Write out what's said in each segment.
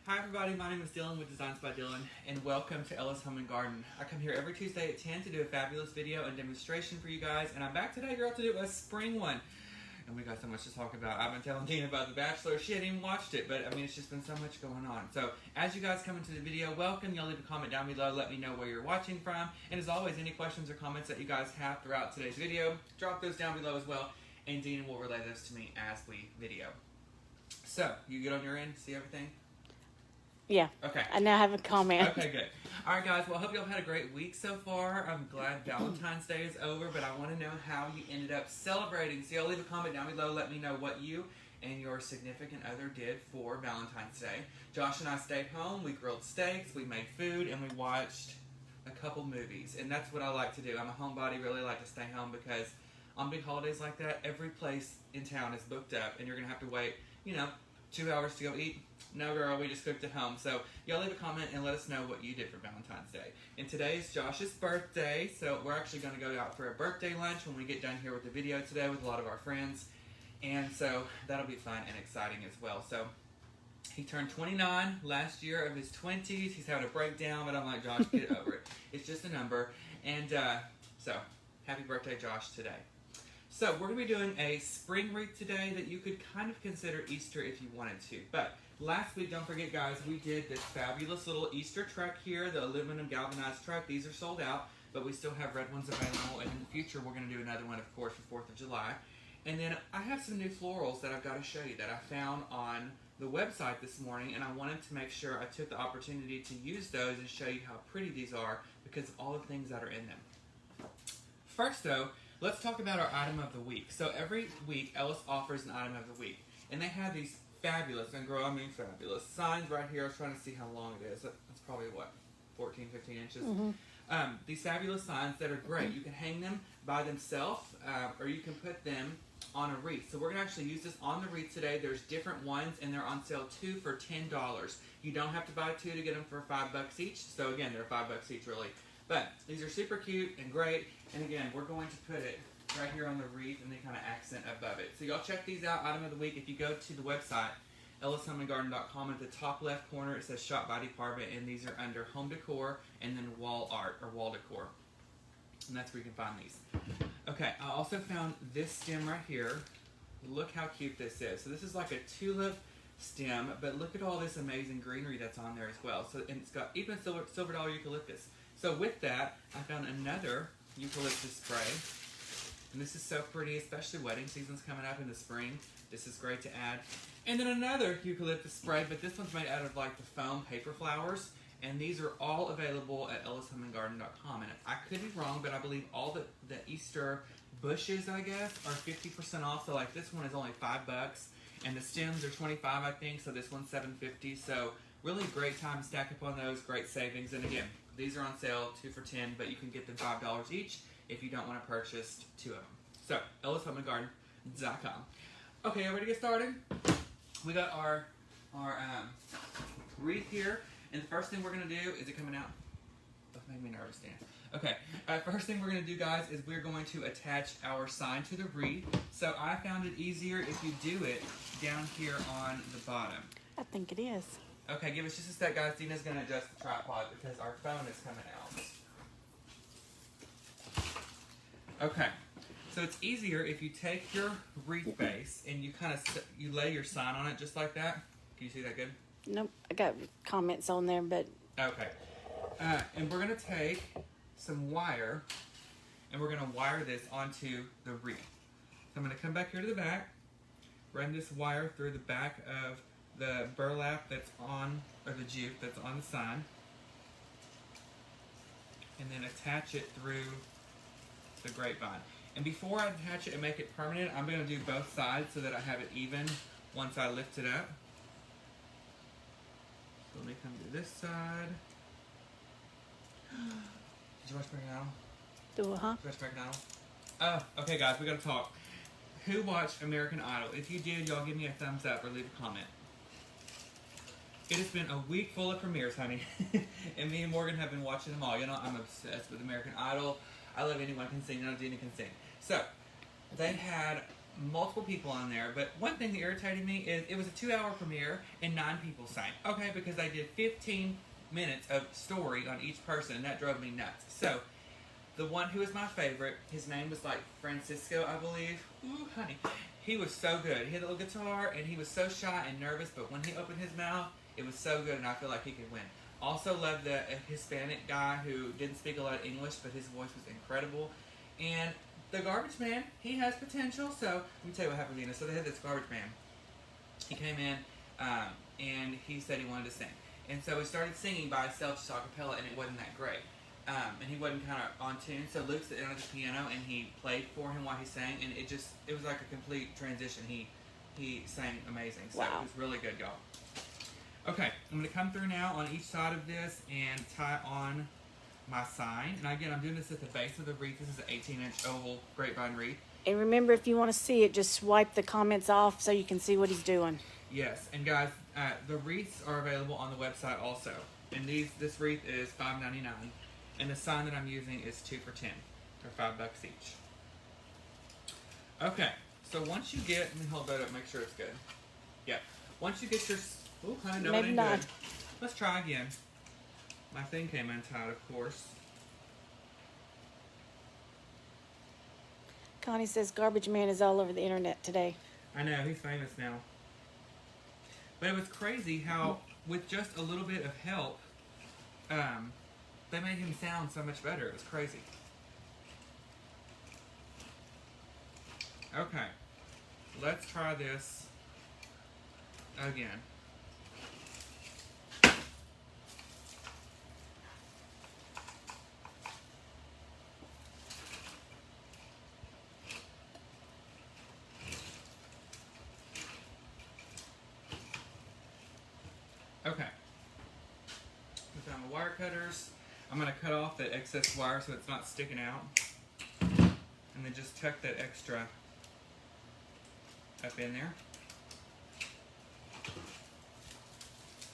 Hi everybody, my name is Dylan with Designs by Dylan, and welcome to Ella's Home and Garden. I come here every Tuesday at 10 to do a fabulous video and demonstration for you guys, and I'm back today, girl, to do a spring one. And we got so much to talk about. I've been telling Tina about The Bachelor. She hadn't even watched it, but I mean, it's just been so much going on. So, as you guys come into the video, welcome. Y'all leave a comment down below. Let me know where you're watching from. And as always, any questions or comments that you guys have throughout today's video, drop those down below as well, and Dina will relay those to me as we video. So, you good on your end? See everything? Yeah. Okay. I now have a comment. Okay, good. All right, guys. Well, I hope y'all had a great week so far. I'm glad Valentine's Day is over, but I want to know how you ended up celebrating. So y'all leave a comment down below. Let me know what you and your significant other did for Valentine's Day. Josh and I stayed home. We grilled steaks. We made food, and we watched a couple movies. And that's what I like to do. I'm a homebody. Really like to stay home because on big holidays like that, every place in town is booked up, and you're going to have to wait, 2 hours to go eat. No, girl, we just cooked at home. So, y'all leave a comment and let us know what you did for Valentine's Day. And today is Josh's birthday, so we're actually going to go out for a birthday lunch when we get done here with the video today with a lot of our friends. And so, that'll be fun and exciting as well. So, he turned 29 last year of his 20s. He's having a breakdown, but I'm like, Josh, get over it. It's just a number. And so, happy birthday, Josh, today. So, we're going to be doing a spring wreath today that you could kind of consider Easter if you wanted to. But last week, don't forget, guys, we did this fabulous little Easter truck here, the aluminum galvanized truck. These are sold out, but we still have red ones available. And in the future, we're going to do another one, of course, for 4th of July. And then I have some new florals that I've got to show you that I found on the website this morning. And I wanted to make sure I took the opportunity to use those and show you how pretty these are because of all the things that are in them. First, though, let's talk about our item of the week. So every week, Ellis offers an item of the week. And they have these fabulous, and girl, I mean fabulous, signs right here. I was trying to see how long it is. It's probably, what, 14, 15 inches? Mm-hmm. These fabulous signs that are great. You can hang them by themselves, or you can put them on a wreath. So we're going to actually use this on the wreath today. There's different ones, and they're on sale 2 for $10. You don't have to buy 2 to get them for $5 each. So again, they're $5 each, really. But these are super cute and great. And again, we're going to put it right here on the wreath and then kind of accent above it. So y'all check these out, item of the week. If you go to the website, ellishomeandgarden.com, at the top left corner, it says Shop by Department, and these are under Home Decor and then Wall Art or Wall Decor. And that's where you can find these. Okay, I also found this stem right here. Look how cute this is. So this is like a tulip stem, but look at all this amazing greenery that's on there as well. So, and it's got even silver dollar eucalyptus. So with that, I found another eucalyptus spray. And this is so pretty, especially wedding season's coming up in the spring. This is great to add. And then another eucalyptus spray, but this one's made out of like the foam paper flowers. And these are all available at ellishomeandgarden.com. And I could be wrong, but I believe all the Easter bushes, I guess, are 50% off. So like this one is only $5. And the stems are $25, I think. So this one's $7.50. So really great time to stack up on those. Great savings. And again, these are on sale 2 for $10, but you can get them $5 each if you don't want to purchase 2 of them. So, ellishomeandgarden.com. Okay, ready to get started? We got our wreath here, and the first thing we're going to do, is it coming out? That made me nervous, Dan. Okay, first thing we're going to do, guys, is we're going to attach our sign to the wreath. So I found it easier if you do it down here on the bottom. I think it is. Okay, give us just a sec, guys. Dina's going to adjust the tripod because our phone is coming out. Okay, so it's easier if you take your wreath base and you kind of you lay your sign on it just like that. Can you see that good? Nope, I got comments on there, but... Okay, and we're going to take some wire and we're going to wire this onto the wreath. So I'm going to come back here to the back, run this wire through the back of the burlap that's on, or the jute that's on the sign, and then attach it through the grapevine. And before I attach it and make it permanent, I'm going to do both sides so that I have it even once I lift it up. So let me come to this side. Did you watch American Idol? Did you watch American Idol? Okay guys, we got to talk. Who watched American Idol? If you did, y'all give me a thumbs up or leave a comment. It has been a week full of premieres, honey. And me and Morgan have been watching them all. You know, I'm obsessed with American Idol. I love Anyone Can Sing. You know, Dina can sing. So, they had multiple people on there, but one thing that irritated me is it was a 2-hour premiere and 9 people sang. Okay, because I did 15 minutes of story on each person, and that drove me nuts. So, the one who was my favorite, his name was like Francisco, I believe. Ooh, honey. He was so good. He had a little guitar, and he was so shy and nervous, but when he opened his mouth, it was so good, and I feel like he could win. Also loved the Hispanic guy who didn't speak a lot of English, but his voice was incredible. And the Garbage Man, he has potential. So, let me tell you what happened, Nina. So, they had this Garbage Man. He came in, and he said he wanted to sing. And so, he started singing by himself, just a cappella, and it wasn't that great. And he wasn't kind of on tune, so Luke sat down at the piano and he played for him while he sang, and it was like a complete transition. He sang amazing, so wow. It was really good, y'all. Okay, I'm going to come through now on each side of this and tie on my sign. And again, I'm doing this at the base of the wreath. This is an 18-inch oval grapevine wreath. And remember, if you want to see it, just swipe the comments off so you can see what he's doing. Yes, and guys, the wreaths are available on the website also. And this wreath is $5.99. And the sign that I'm using is 2 for $10, or $5 each. Okay, so once you get, let me hold that up, make sure it's good. Yeah, once you get your, oh, honey, no, it Maybe ain't not. good. Let's try again. My thing came untied, of course. Connie says Garbage Man is all over the internet today. I know, he's famous now. But it was crazy how, with just a little bit of help, they made him sound so much better. It was crazy. Okay. Let's try this again. Okay. Put down my wire cutters. I'm going to cut off that excess wire so it's not sticking out. And then just tuck that extra up in there.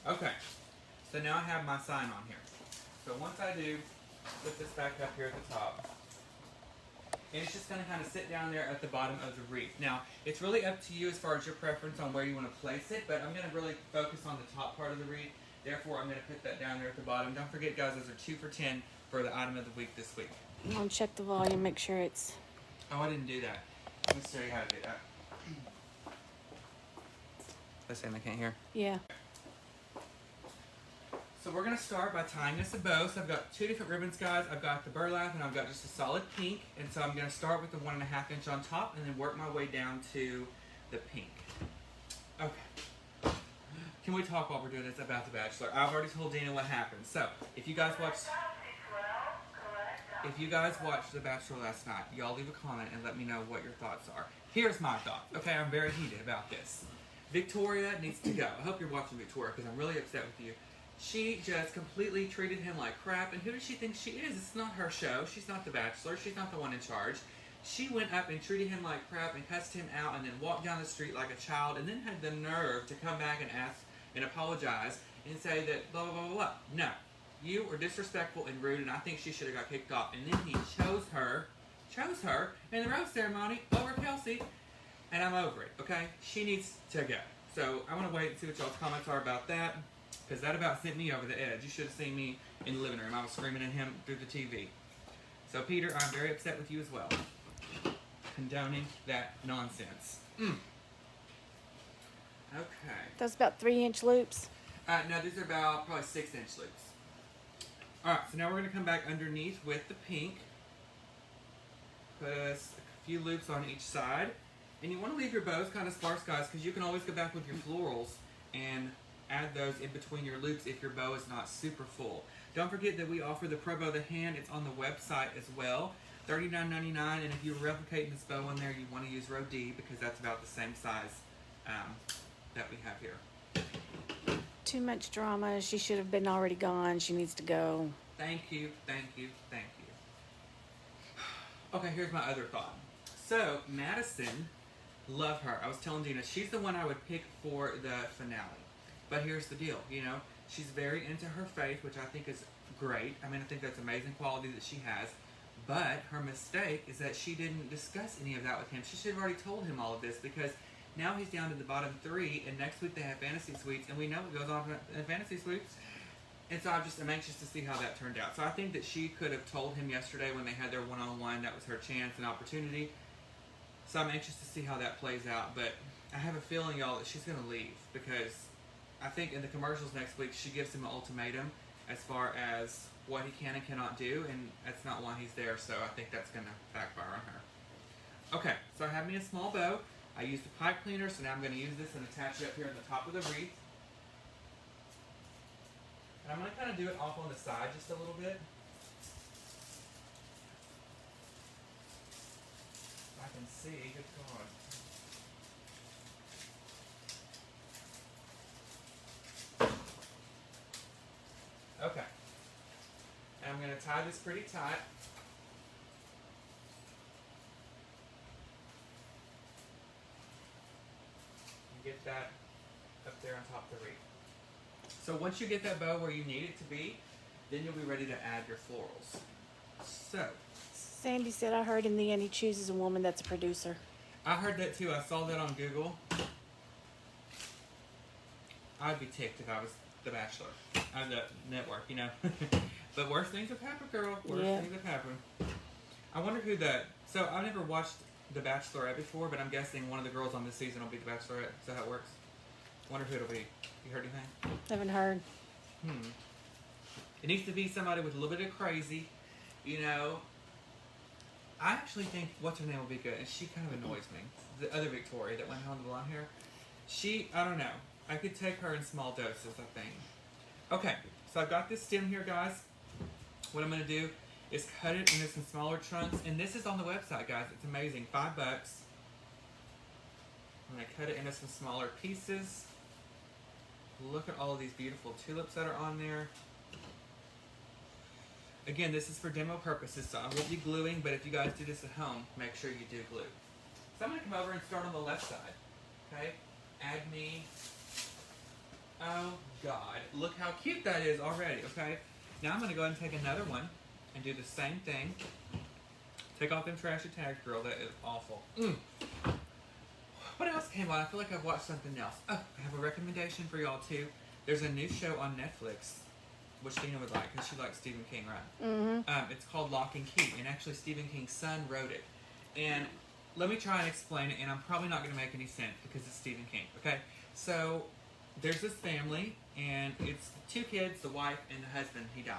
Okay, so now I have my sign on here. So once I do, put this back up here at the top. And it's just going to kind of sit down there at the bottom of the wreath. Now, it's really up to you as far as your preference on where you want to place it, but I'm going to really focus on the top part of the wreath. Therefore, I'm going to put that down there at the bottom. Don't forget, guys, those are 2 for $10 for the item of the week this week. I'm going to check the volume, make sure it's... Oh, I didn't do that. Let me show you how to do that. They're saying they can't hear. Yeah. So we're going to start by tying this a bow. So I've got 2 different ribbons, guys. I've got the burlap and I've got just a solid pink. And so I'm going to start with the 1.5 inch on top and then work my way down to the pink. Okay. Can we talk while we're doing this about The Bachelor? I've already told Dina what happened. So if you guys watched The Bachelor last night, y'all leave a comment and let me know what your thoughts are. Here's my thought. Okay, I'm very heated about this. Victoria needs to go. I hope you're watching Victoria because I'm really upset with you. She just completely treated him like crap. And who does she think she is? It's not her show. She's not The Bachelor. She's not the one in charge. She went up and treated him like crap and cussed him out and then walked down the street like a child and then had the nerve to come back and ask and apologize and say that blah, blah, blah, blah, blah. No. You were disrespectful and rude and I think she should have got kicked off. And then he chose her in the rose ceremony over Kelsey. And I'm over it, okay? She needs to go. So I want to wait and see what y'all's comments are about that. Because that about sent me over the edge. You should have seen me in the living room. I was screaming at him through the TV. So, Peter, I'm very upset with you as well. Condoning that nonsense. Okay. Those about 3-inch loops. No, these are about probably 6-inch loops. Alright, so now we're going to come back underneath with the pink. Put a few loops on each side. And you want to leave your bows kind of sparse, guys, because you can always go back with your florals and add those in between your loops if your bow is not super full. Don't forget that we offer the Pro Bow the Hand. It's on the website as well. $39.99, and if you're replicating this bow on there, you want to use row D because that's about the same size that we have here. Too much drama. She should have been already gone. She needs to go. Thank you, thank you, thank you. Okay, here's my other thought. So, Madison, love her. I was telling Dina, she's the one I would pick for the finale. But here's the deal, you know, she's very into her faith, which I think is great. I mean, I think that's amazing quality that she has. But her mistake is that she didn't discuss any of that with him. She should have already told him all of this, because now he's down to the bottom 3, and next week they have fantasy suites, and we know what goes on in fantasy suites. And so I'm anxious to see how that turned out. So I think that she could have told him yesterday when they had their one-on-one. That was her chance and opportunity. So I'm anxious to see how that plays out. But I have a feeling, y'all, that she's going to leave, because I think in the commercials next week she gives him an ultimatum as far as what he can and cannot do, and that's not why he's there. So I think that's going to backfire on her. Okay, so I have me a small bow. I used a pipe cleaner, so now I'm going to use this and attach it up here on the top of the wreath. And I'm going to kind of do it off on the side just a little bit. If I can see, good God. Okay. And I'm going to tie this pretty tight. And get that up there on top of the wreath. So once you get that bow where you need it to be, then you'll be ready to add your florals. So. Sandy said, I heard in the end he chooses a woman that's a producer. I heard that too. I saw that on Google. I'd be ticked if I was The Bachelor. On the network, you know. But worse things have happened, girl. Worse things have happened. I wonder who so I've never watched The Bachelorette before, but I'm guessing one of the girls on this season will be The Bachelorette. Is that how it works? I wonder who it'll be. You heard anything? Haven't heard. It needs to be somebody with a little bit of crazy, you know. I actually think what's her name will be good, and she kind of annoys me. The other Victoria that went home with the blonde hair. I don't know. I could take her in small doses, I think. Okay, so I've got this stem here, guys. What I'm going to do is cut it into some smaller chunks, and this is on the website, guys. It's amazing. $5. I'm going to cut it into some smaller pieces. Look at all of these beautiful tulips that are on there. Again, this is for demo purposes, so I won't be gluing, but if you guys do this at home, make sure you do glue. So I'm going to come over and start on the left side. Okay? Add me. Oh, God. Look how cute that is already, okay? Now I'm going to go ahead and take another one and do the same thing. Take off them trashy tags, girl. That is awful. What else came on? I feel like I've watched something else. Oh, I have a recommendation for y'all, too. There's a new show on Netflix, which Dina would like, because she likes Stephen King, right? Mm-hmm. It's called Lock and Key, and actually Stephen King's son wrote it. And let me try and explain it, and I'm probably not going to make any sense, because it's Stephen King, okay? So, there's this family, and it's 2 kids, the wife, and the husband. He died.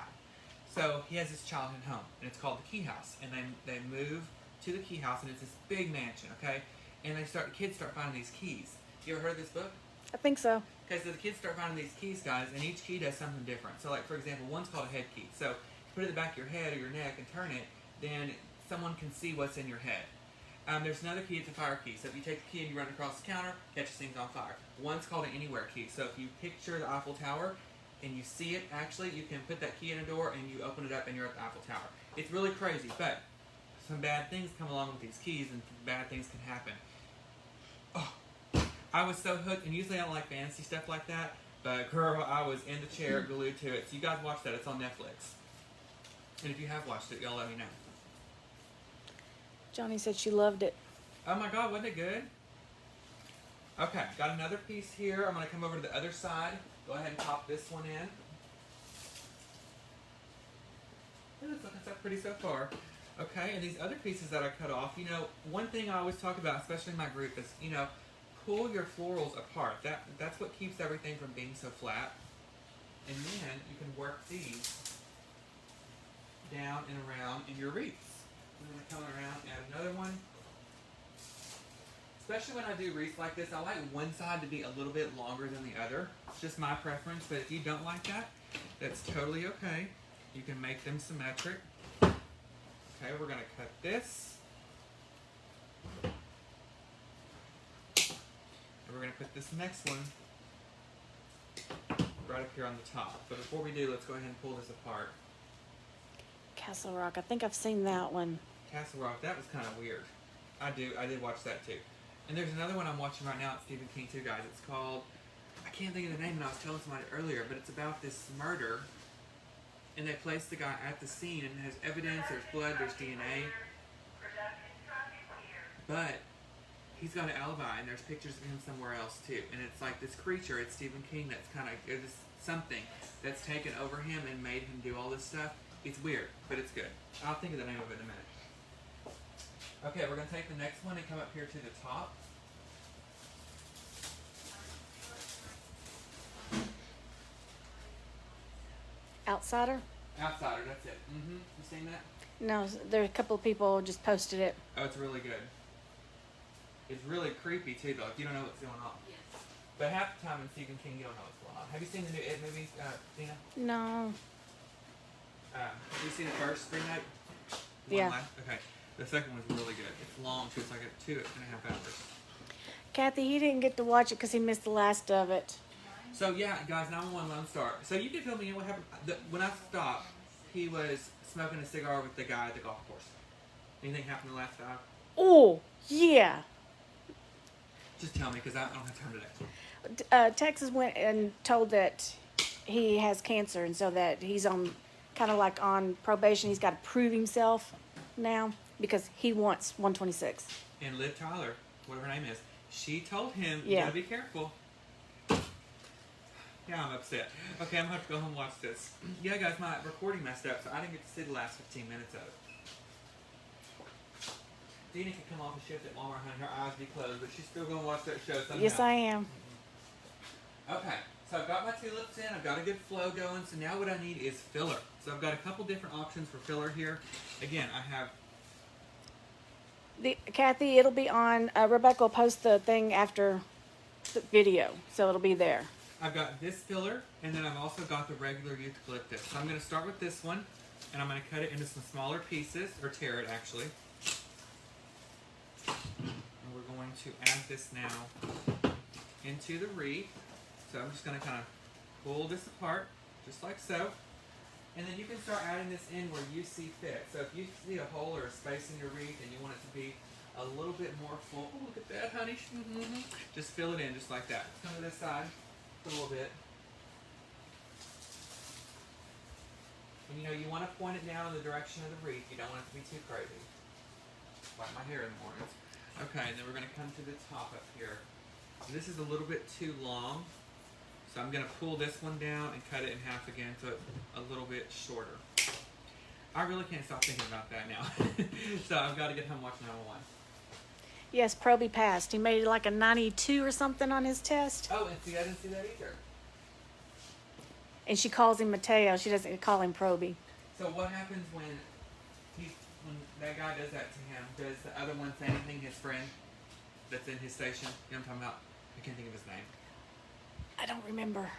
So, he has this childhood home, and it's called the Key House. And they move to the Key House, and it's this big mansion, okay? And the kids start finding these keys. You ever heard of this book? I think so. Okay, so the kids start finding these keys, guys, and each key does something different. So, like, for example, one's called a head key. So, if you put it in the back of your head or your neck and turn it, then someone can see what's in your head. There's another key, it's a fire key. So, if you take the key and you run across the counter, catches things on fire. One's called an anywhere key. So, if you picture the Eiffel Tower and you see it, actually, you can put that key in a door and you open it up and you're at the Eiffel Tower. It's really crazy, but some bad things come along with these keys and bad things can happen. Oh, I was so hooked, and usually I don't like fantasy stuff like that, but girl, I was in the chair glued to it. So you guys watch that, it's on Netflix. And if you have watched it, y'all let me know. Johnny said she loved it. Oh my God, wasn't it good? Okay, got another piece here. I'm going to come over to the other side. Go ahead and pop this one in. It's looking so pretty so far. Okay, and these other pieces that I cut off, you know, one thing I always talk about, especially in my group, is, you know, pull your florals apart. That's what keeps everything from being so flat. And then you can work these down and around in your wreaths. I'm going to come around and add another one. Especially when I do wreaths like this, I like one side to be a little bit longer than the other. It's just my preference, but if you don't like that, that's totally okay. You can make them symmetric. Okay, we're going to cut this. And we're going to put this next one right up here on the top. But before we do, let's go ahead and pull this apart. Castle Rock. I think I've seen that one. Castle Rock, that was kind of weird. I did watch that too. And there's another one I'm watching right now. It's Stephen King too, guys. It's called, I can't think of the name, and I was telling somebody earlier, but it's about this murder. and they place the guy at the scene, and it has evidence, there's blood, there's DNA, but he's got an alibi, and there's pictures of him somewhere else too, and it's like this creature, it's Stephen King, that's kind of, it's something that's taken over him and made him do all this stuff. It's weird, but it's good. I'll think of the name of it in a minute. Okay, we're going to take the next one and come up here to the top. Outsider? Outsider, that's it. Mm-hmm. You seen that? No, there are a couple of people just posted it. Oh, it's really good. It's really creepy too, though, if you don't know what's going on. Yes. But half the time in Stephen King, you don't know what's going on. Have you seen the new It movie, Dina? No. Have you seen the first Green Knight? Yeah. Okay. The second one's really good. It's long too. It's like 2.5 hours. Kathy, he didn't get to watch it because he missed the last of it. So yeah, guys, 911 Lone Star. So you can fill me in what happened. When I stopped, he was smoking a cigar with the guy at the golf course. Anything happened in the last hour? Oh, yeah. Just tell me, because I don't have time today. Texas went and told that he has cancer, and so that he's on kind of like on probation. He's got to prove himself now because he wants 126. And Liv Tyler, whatever her name is, she told him, you Yeah. gotta be careful. Yeah, I'm upset. Okay, I'm gonna have to go home and watch this. Yeah, guys, my recording messed up, so I didn't get to see the last 15 minutes of it. Dina could come off a shift at Walmart and her eyes be closed, but she's still gonna watch that show somehow. Yes, I am. Okay, so I've got my tulips in, I've got a good flow going, so now what I need is filler. So I've got a couple different options for filler here. Again, I have, Kathy, it'll be on. Rebecca will post the thing after the video, so it'll be there. I've got this filler, and then I've also got the regular eucalyptus. So I'm going to start with this one, and I'm going to cut it into some smaller pieces, or tear it actually. And we're going to add this now into the wreath. So I'm just going to kind of pull this apart, just like so. And then you can start adding this in where you see fit. So if you see a hole or a space in your wreath and you want it to be a little bit more full, oh, look at that, honey. Just fill it in just like that. Come to this side a little bit. And you know, you want to point it down in the direction of the wreath. You don't want it to be too crazy. Like my hair in the mornings. Okay, and then we're going to come to the top up here. This is a little bit too long. So I'm going to pull this one down and cut it in half again so it's a little bit shorter. I really can't stop thinking about that now. So I've got to get home watching 911. Yes, Proby passed. He made like a 92 or something on his test. Oh, and see, I didn't see that either. And she calls him Mateo. She doesn't call him Proby. So what happens when that guy does that to him? Does the other one say anything, his friend that's in his station? You know what I'm talking about? I can't think of his name. I don't remember.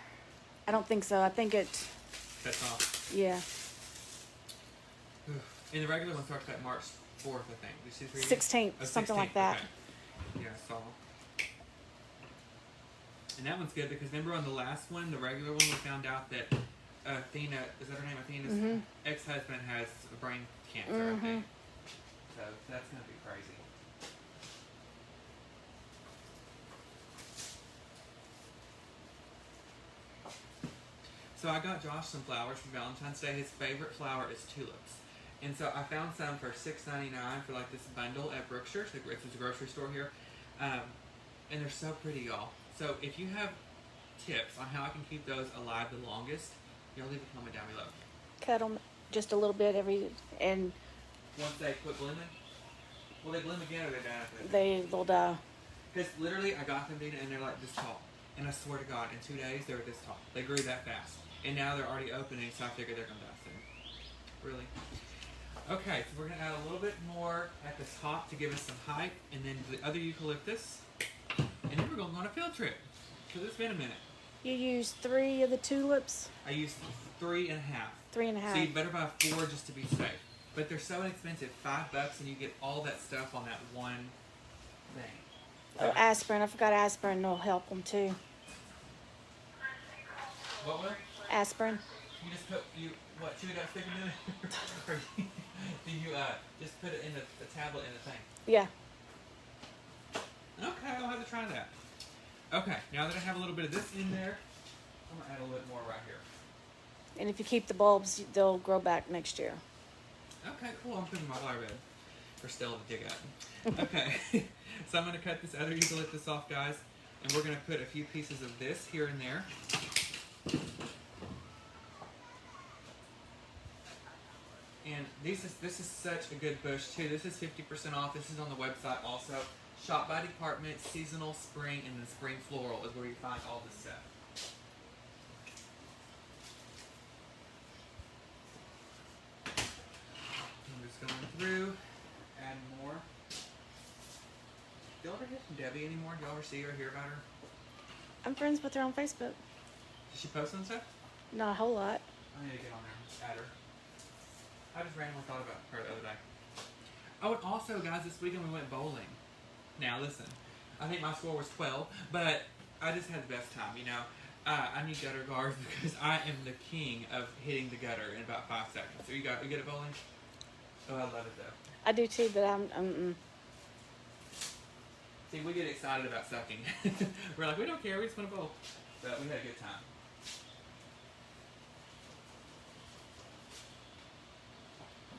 I don't think so. I think it, That's off. yeah. And the regular one starts at March 4th, I think. Did you see 16th, something like that. Okay. Yeah, I saw. And that one's good because remember on the last one, the regular one, we found out that Athena, is that her name? Athena's ex-husband has a brain cancer, I think. So that's going to be crazy. So I got Josh some flowers for Valentine's Day. His favorite flower is tulips. And so I found some for $6.99 for like this bundle at Brookshire's. It's a grocery store here. And they're so pretty, y'all. So if you have tips on how I can keep those alive the longest, y'all leave a comment down below. Cut them just a little bit and Once they quit blooming, will they bloom again or they die after that? they'll die. Because literally I got them, Dina, and they're like this tall. And I swear to God, in 2 days they were this tall. They grew that fast. And now they're already opening, so I figure they're going to die soon. Really. Okay, so we're going to add a little bit more at the top to give us some height, and then the other eucalyptus. And then we're going on a field trip. Because it's been a minute. You used 3 of the tulips? I used 3.5. 3.5. So you better buy 4 just to be safe. But they're so inexpensive, $5, and you get all that stuff on that one thing. Oh, aspirin. I forgot aspirin will help them too. What was? Aspirin. You just put, chew it up, stick it in it? Or do you just put it in the tablet in the thing? Yeah. Okay, I'll have to try that. Okay, now that I have a little bit of this in there, I'm going to add a little bit more right here. And if you keep the bulbs, they'll grow back next year. Okay, cool. I'm putting my flower bed for Stella to dig up. Okay, so I'm going to cut this other eucalyptus off, guys, and we're going to put a few pieces of this here and there. And this is such a good bush too. This is 50% off. This is on the website also. Shop by department, seasonal, spring, and then spring floral is where you find all this stuff. I'm just going through, add more. Do y'all ever hear from Debbie anymore? Do y'all ever see her or hear about her? I'm friends with her on Facebook. Does she post on stuff? Not a whole lot. I need to get on there, add her. I just randomly thought about her the other day. Oh, and also, guys, this weekend we went bowling. Now, listen, I think my score was 12, but I just had the best time, you know. I need gutter guards because I am the king of hitting the gutter in about 5 seconds. So you good at bowling? Oh, I love it, though. I do too, but I'm See, we get excited about sucking. We're like, we don't care, we just want to bowl. But we had a good time.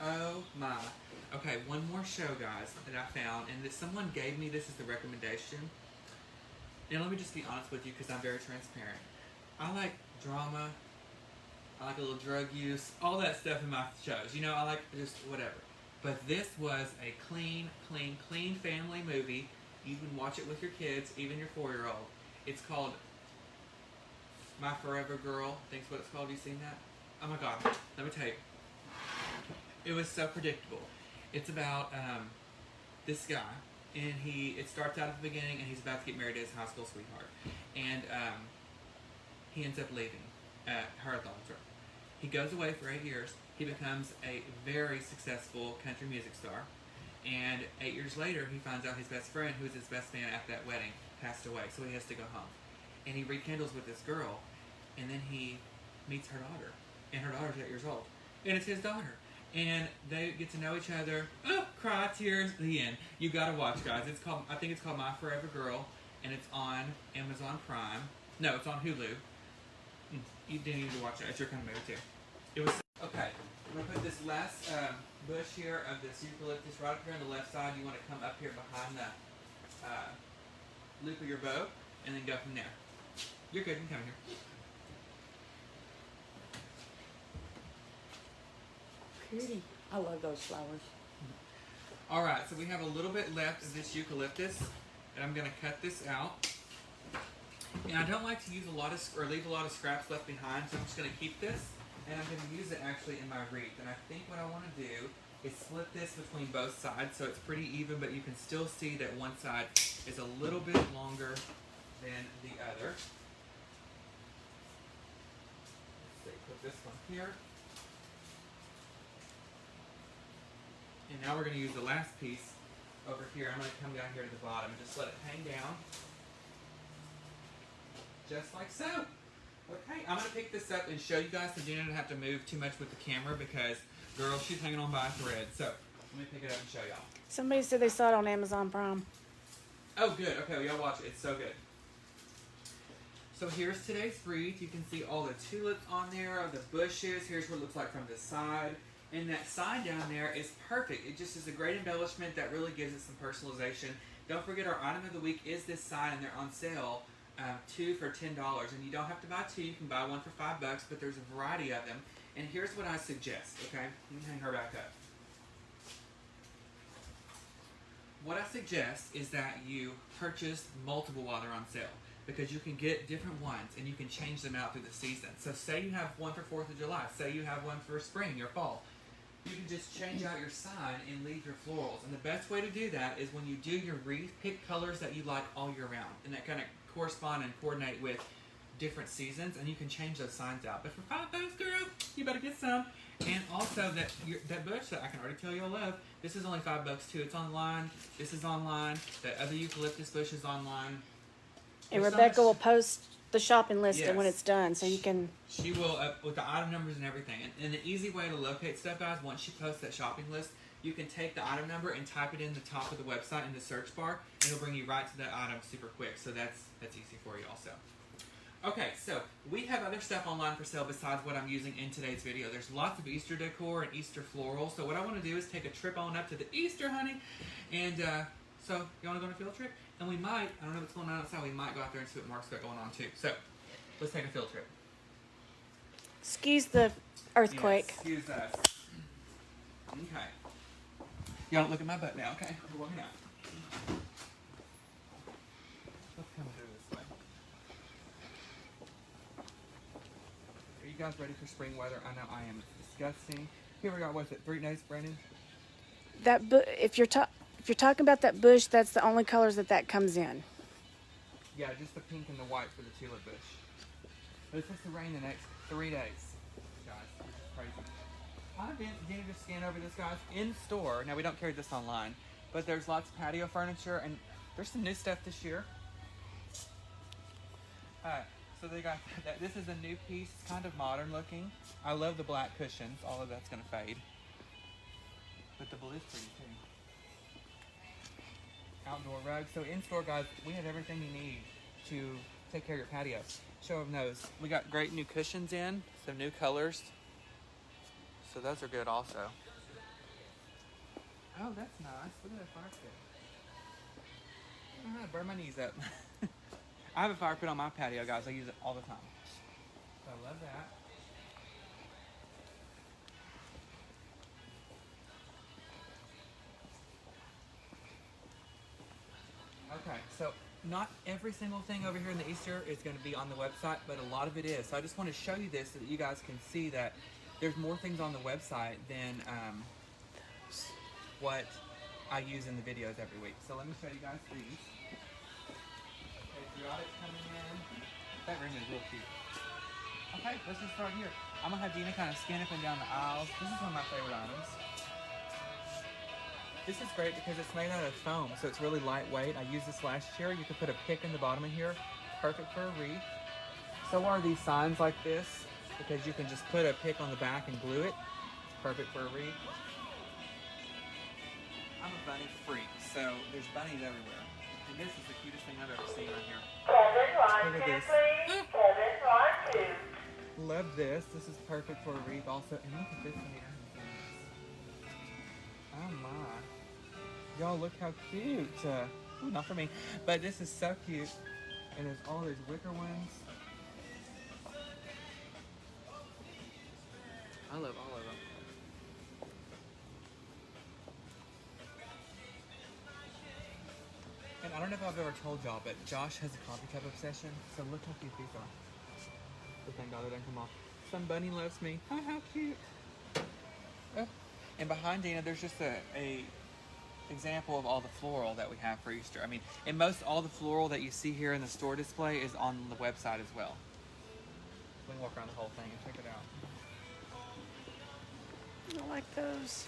Oh my. Okay, one more show, guys, that I found, and that someone gave me this as the recommendation. And let me just be honest with you, because I'm very transparent. I like drama, I like a little drug use, all that stuff in my shows. You know, I like just whatever. But this was a clean family movie. You can watch it with your kids, even your 4-year-old. It's called My Forever Girl. Thinks what it's called. Have you seen that? Oh my God. Let me tell you. It was so predictable. It's about this guy, and it starts out at the beginning, and he's about to get married to his high school sweetheart, and he ends up leaving her at the altar. He goes away for 8 years. He becomes a very successful country music star, and 8 years later, he finds out his best friend, who was his best man at that wedding, passed away, so he has to go home. And he rekindles with this girl, and then he meets her daughter, and her daughter's 8 years old, and it's his daughter. And they get to know each other. Oh, cry, tears, the end. You gotta watch, guys. I think it's called My Forever Girl, and it's on Amazon Prime. No, it's on Hulu. You didn't need to watch it. It's your kind of movie too. It was okay. I'm gonna put this last bush here of this eucalyptus right up here on the left side. You want to come up here behind the loop of your bow, and then go from there. You're good. You can come here. Pretty. I love those flowers. Alright, so we have a little bit left of this eucalyptus, and I'm going to cut this out. And I don't like to use leave a lot of scraps left behind, so I'm just going to keep this, and I'm going to use it actually in my wreath. And I think what I want to do is split this between both sides, so it's pretty even, but you can still see that one side is a little bit longer than the other. Let's see, put this one here. And now we're going to use the last piece over here. I'm going to come down here to the bottom and just let it hang down. Just like so. Okay, I'm going to pick this up and show you guys so you don't have to move too much with the camera because, girl, she's hanging on by a thread. So, let me pick it up and show y'all. Somebody said they saw it on Amazon Prime. Oh, good. Okay, well, y'all watch it. It's so good. So here's today's wreath. You can see all the tulips on there, the bushes. Here's what it looks like from the side. And that sign down there is perfect. It just is a great embellishment that really gives it some personalization. Don't forget our item of the week is this sign, and they're on sale, 2 for $10. And you don't have to buy 2, you can buy 1 for $5, but there's a variety of them. And here's what I suggest, okay? Let me hang her back up. What I suggest is that you purchase multiple while they're on sale, because you can get different ones and you can change them out through the season. So say you have one for 4th of July, say you have one for spring or fall. You can just change out your sign and leave your florals. And the best way to do that is when you do your wreath, pick colors that you like all year round, and that kind of correspond and coordinate with different seasons, and you can change those signs out. But for $5, girl, you better get some. And also that bush that I can already tell you I love, this is only $5 too. It's online. This is online. That other eucalyptus bush is online. And There's Rebecca so much- will post the shopping list Yes. when it's done, so you can. She will, with the item numbers and everything. And the easy way to locate stuff, guys, once she posts that shopping list, you can take the item number and type it in the top of the website in the search bar, and it'll bring you right to that item super quick. So that's easy for you also. Okay, so we have other stuff online for sale besides what I'm using in today's video. There's lots of Easter decor and Easter florals. So what I want to do is take a trip on up to the Easter honey. And so you want to go on a field trip? And we might, I don't know what's going on outside, we might go out there and see what Mark's got going on too. So let's take a field trip. Excuse the earthquake. Yes, excuse us. Okay. Y'all don't look at my butt now, okay? We're walking out. Let's come through this way. Are you guys ready for spring weather? I know I am. It's disgusting. Here we got, what's it, 3 days, Brandon? That if you're talking about that bush, that's the only colors that comes in. Yeah, just the pink and the white for the tulip bush. But it's supposed to rain the next 3 days. Guys, it's crazy. I've been getting to scan over this, guys, in store. Now, we don't carry this online, but there's lots of patio furniture, and there's some new stuff this year. So they got that. This is a new piece. It's kind of modern looking. I love the black cushions. All of that's going to fade. But the blue is pretty, too. Outdoor rug. So in store, guys, we have everything you need to take care of your patio. Show them those. We got great new cushions in, some new colors. So those are good also. Oh, that's nice. Look at that fire pit. I burn my knees up. I have a fire pit on my patio, guys. I use it all the time. So I love that. Okay, so not every single thing over here in the Easter is going to be on the website, but a lot of it is. So I just want to show you this so that you guys can see that there's more things on the website than what I use in the videos every week. So let me show you guys these. Patriotics coming in. That ring is real cute. Okay, let's just start here. I'm going to have Dina kind of scan up and down the aisles. This is one of my favorite items. This is great because it's made out of foam, so it's really lightweight. I used this last year. You can put a pick in the bottom of here. Perfect for a wreath. So are these signs like this, because you can just put a pick on the back and glue it. It's perfect for a wreath. I'm a bunny freak, so there's bunnies everywhere. And this is the cutest thing I've ever seen right here. Look at this. Love this. This is perfect for a wreath also. And look at this one here. Oh my. Y'all look how cute. Ooh, not for me. But this is so cute. And there's all these wicker ones. I love all of them. And I don't know if I've ever told y'all, but Josh has a coffee cup obsession. So look how cute these are. But thank God they didn't come off. Some bunny loves me. Oh, how cute. Oh. And behind Dina, there's just a example of all the floral that we have for Easter. I mean, and most all the floral that you see here in the store display is on the website as well. We can walk around the whole thing and check it out. I like those.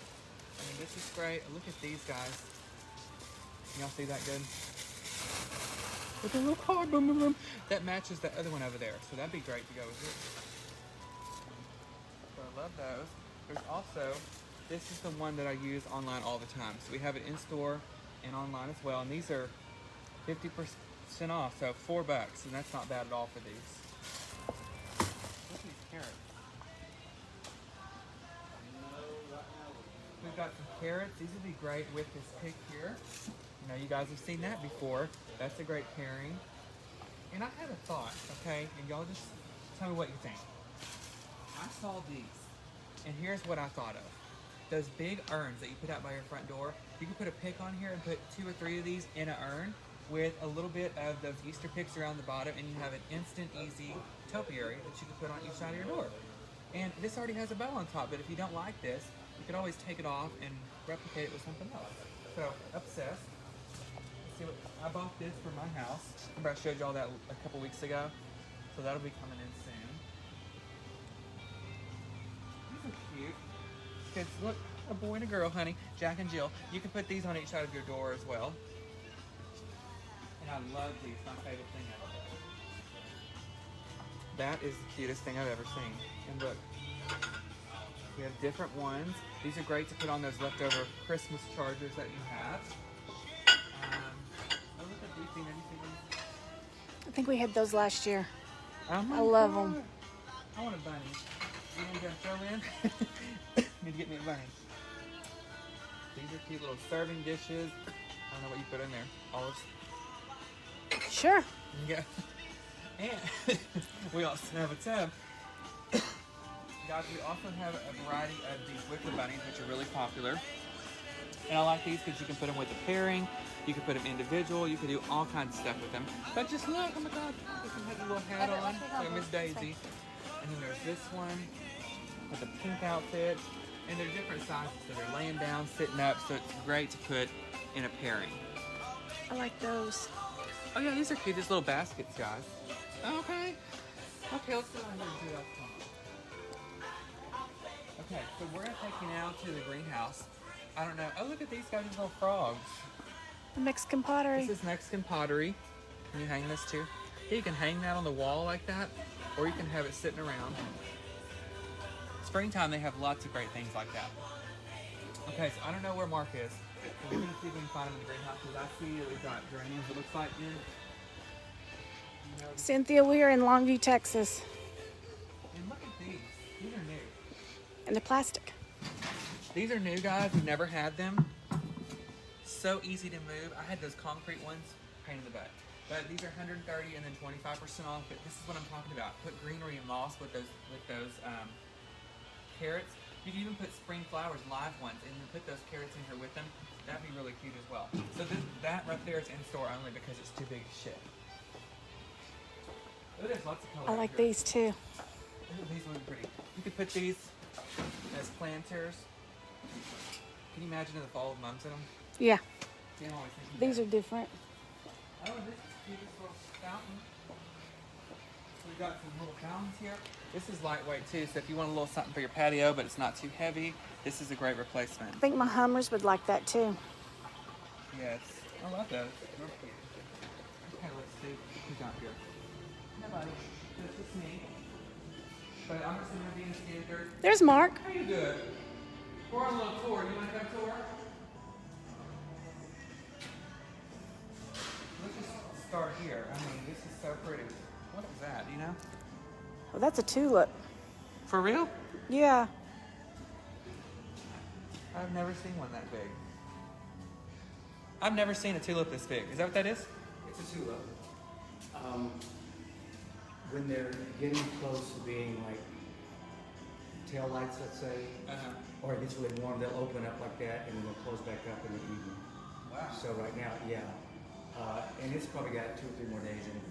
I mean, this is great. Look at these guys. Can y'all see that good? With a little card, boom, boom, boom. That matches the other one over there. So that'd be great to go with it. So I love those. There's also, this is the one that I use online all the time. So we have it in store and online as well. And these are 50% off, so $4. And that's not bad at all for these. Look at these carrots. We've got some carrots. These would be great with this pick here. You know, you guys have seen that before. That's a great pairing. And I had a thought, okay? And y'all just tell me what you think. I saw these, and here's what I thought of. Those big urns that you put out by your front door, you can put a pick on here and put 2 or 3 of these in an urn with a little bit of those Easter picks around the bottom, and you have an instant, easy topiary that you can put on each side of your door. And this already has a bow on top, but if you don't like this, you can always take it off and replicate it with something else. So, obsessed. Let's see what, I bought this for my house. Remember I showed y'all that a couple weeks ago? So that'll be coming in soon. These are cute. Kids, look, a boy and a girl, honey. Jack and Jill. You can put these on each side of your door as well. And I love these. My favorite thing ever. That is the cutest thing I've ever seen. And look, we have different ones. These are great to put on those leftover Christmas chargers that you have. Oh, look at these. I think we had those last year. Oh my I love God. them. I want a bunny. You want to throw in? Need to get me a bunny. These are cute little serving dishes. I don't know what you put in there. Olives. Sure. Yeah. And we also have a tub. Guys, we also have a variety of these wicker bunnies, which are really popular. And I like these because you can put them with a pairing. You can put them individual. You can do all kinds of stuff with them. But just look, oh my God, this one has a little hat on, like Miss Daisy. And then there's this one with a pink outfit. And they're different sizes, so they're laying down, sitting up, so it's great to put in a pairing. I like those. Oh yeah, these are cute, these little baskets, guys. Okay. Okay, let's go on here and do that. Okay, so we're gonna take you now to the greenhouse. I don't know. Oh, look at these guys, these little frogs. The Mexican pottery. This is Mexican pottery. Can you hang this too? Yeah, you can hang that on the wall like that, or you can have it sitting around. Springtime, they have lots of great things like that. Okay, so I don't know where Mark is. So we're gonna see if we can find him in the greenhouse, because I see that we've got geraniums, it looks like, in. Cynthia, we are in Longview, Texas. And look at these. These are new. And the plastic. These are new, guys. We've never had them. So easy to move. I had those concrete ones, pain in the butt. But these are 130 and then 25% off. But this is what I'm talking about. Put greenery and moss with those carrots. You can even put spring flowers, live ones, and then put those carrots in here with them. That'd be really cute as well. So that right there is in store only because it's too big to ship. Oh, there's lots of color. I like these too. These look pretty. You could put these as planters. Can you imagine in the fall with mums in them? Yeah. See, I'm always thinking These that. are different. Oh, this is cute, this little fountain. So we got some little fountains here. This is lightweight too, so if you want a little something for your patio, but it's not too heavy, this is a great replacement. I think my Hummers would like that too. Yes, I love those. Real cute. Okay, let's see what we got here. Nobody. That's just me. But I'm just gonna be in the standard. There's Mark. How you doing? We're on a little tour. You want to come tour? Let's just start here. I mean, this is so pretty. What is that? Do you know? Oh, that's a tulip. For real? Yeah. I've never seen one that big. I've never seen a tulip this big. Is that what that is? It's a tulip. When they're getting close to being like tail lights, let's say, or it gets really warm, they'll open up like that and then they'll close back up in the evening. Wow. So right now, yeah. And it's probably got 2 or 3 more days in it.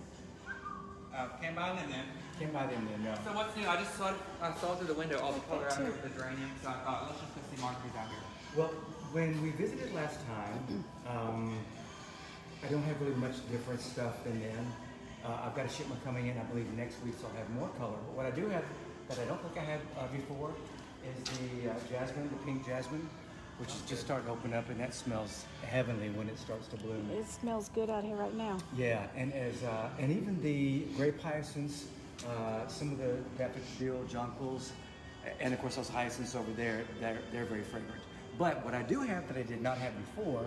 Can't buy them then. Can't buy them then, no. So what's new? I just saw through the window all the color out here with the geranium, so I thought let's just go see Marguerite out here. Well, when we visited last time, I don't have really much different stuff than then. I've got a shipment coming in, I believe next week, so I'll have more color. But what I do have that I don't think I had before is the jasmine, the pink jasmine, which is just starting to open up, and that smells heavenly when it starts to bloom. It smells good out here right now. Yeah, and and even the grape hyacinths, some of the daffodil jonquils, and of course those hyacinths over there, they're very fragrant. But what I do have that I did not have before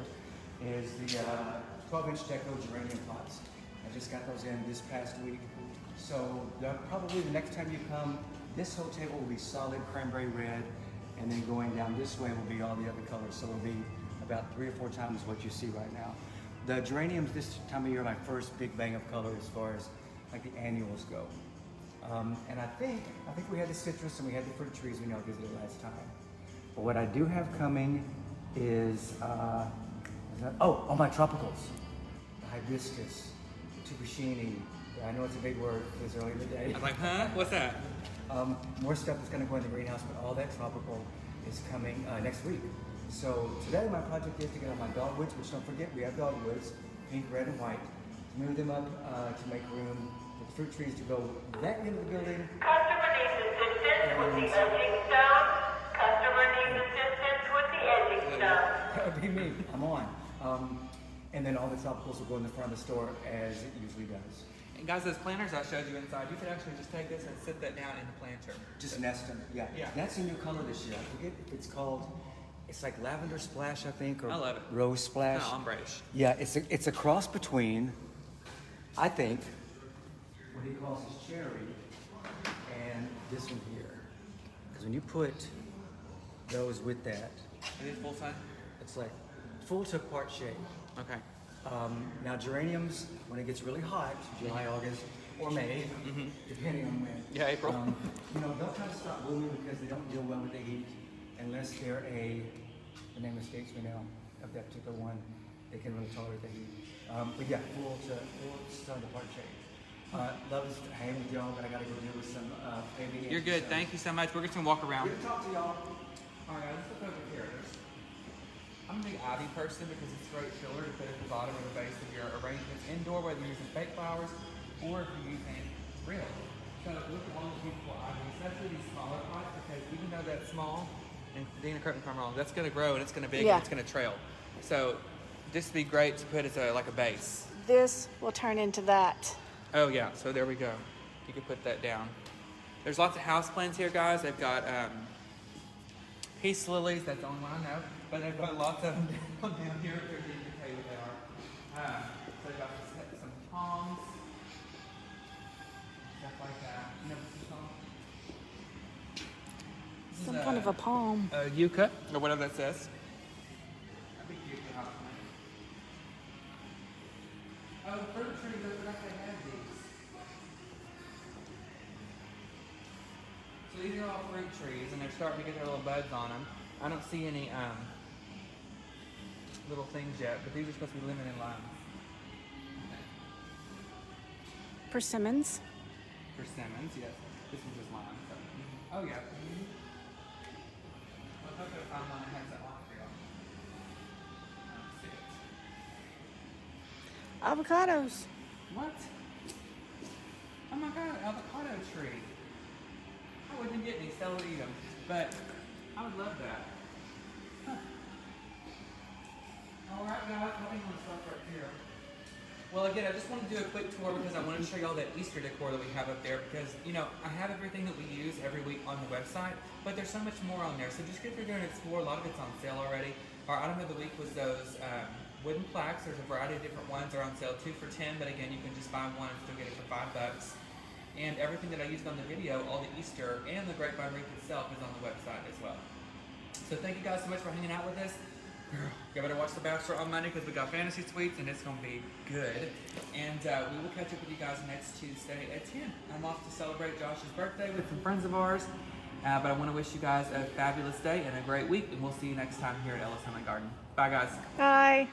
is the 12-inch deco geranium pots. I just got those in this past week. So probably the next time you come, this whole table will be solid cranberry red, and then going down this way will be all the other colors. So it'll be about 3 or 4 times what you see right now. The geraniums this time of year are my first big bang of color as far as like the annuals go. And I think we had the citrus and we had the fruit trees we know visited last time. But what I do have coming is my tropicals, the hibiscus, the tubercini. I know it's a big word because early in the day. I'm like, huh? What's that? More stuff that's going to go in the greenhouse, but all that tropical is coming next week. So today my project is to get on my dogwoods, which don't forget we have dogwoods, pink, red, and white. Move them up to make room for the fruit trees to go that into the building. Customer needs assistance with the edging stone. Customer needs assistance with the edging stone. That would be me. I'm on. And then all the tropicals will go in the front of the store as it usually does. And guys, those planters I showed you inside, you could actually just take this and sit that down in the planter. Just nest them. Yeah. That's a new color this year. I forget if it's called. It's like lavender splash, I think, or I love it. rose splash. Kind of ombre-ish. Yeah, it's a cross between, I think, what he calls his cherry, and this one here. Because when you put those with that, Are these full sun? it's like full to part shade. Okay. Now geraniums, when it gets really hot, July, August, or May, depending on when. Yeah, April. They'll kind of stop blooming because they don't deal well with the heat, unless they're the name escapes me now of that particular one. They can really tolerate the heat. But yeah, full sun to part shade. Love to hang with y'all, but I gotta go deal with some baby. You're good. Thank you so much. We're just gonna walk around. Good to talk to y'all. All right, let's look over here. I'm a big ivy person because it's a great filler to put at the bottom or the base of your arrangements indoor, whether you're using fake flowers or if you're using real. So look at one of the beautiful ivy, especially these smaller pots, because even though that's small, and Dina, correct me if I'm wrong, that's going to grow and it's going to big Yeah. and it's going to trail. So this would be great to put as like a base. This will turn into that. Oh yeah, so there we go. You can put that down. There's lots of houseplants here, guys. They've got peace lilies. That's the only one I know. But they've got lots of them down here. They're being okay what they are. So they've got some palms, stuff like that. You know what's a palm? Some kind of a palm. Yucca, or whatever that says. A big yucca houseplant. Oh, the fruit trees, I forgot they had these. So these are all fruit trees, and they're starting to get their little buds on them. I don't see any little things yet, but these are supposed to be lemon and lime. Persimmons. Persimmons, yes. This one's just lime. So. Oh yeah. Well, I hope I find one that has that lime tree on it. I don't see it. Avocados. What? Oh my god, avocado tree. I wouldn't get any, Stella would eat them. But I would love that. Huh. Alright guys, I think I'm gonna stop right here. Well again, I just wanted to do a quick tour because I wanted to show y'all that Easter decor that we have up there because, I have everything that we use every week on the website, but there's so much more on there. So just get through there and explore. A lot of it's on sale already. Our item of the week was those wooden plaques. There's a variety of different ones. They're on sale 2 for $10, but again, you can just buy one and still get it for $5. And everything that I used on the video, all the Easter and the Grapevine Wreath itself is on the website as well. So thank you guys so much for hanging out with us. You better watch The Bachelor on Monday because we got fantasy suites and it's going to be good. And we will catch up with you guys next Tuesday at 10. I'm off to celebrate Josh's birthday with some friends of ours. But I want to wish you guys a fabulous day and a great week. And we'll see you next time here at Ellis Home and Garden. Bye, guys. Bye.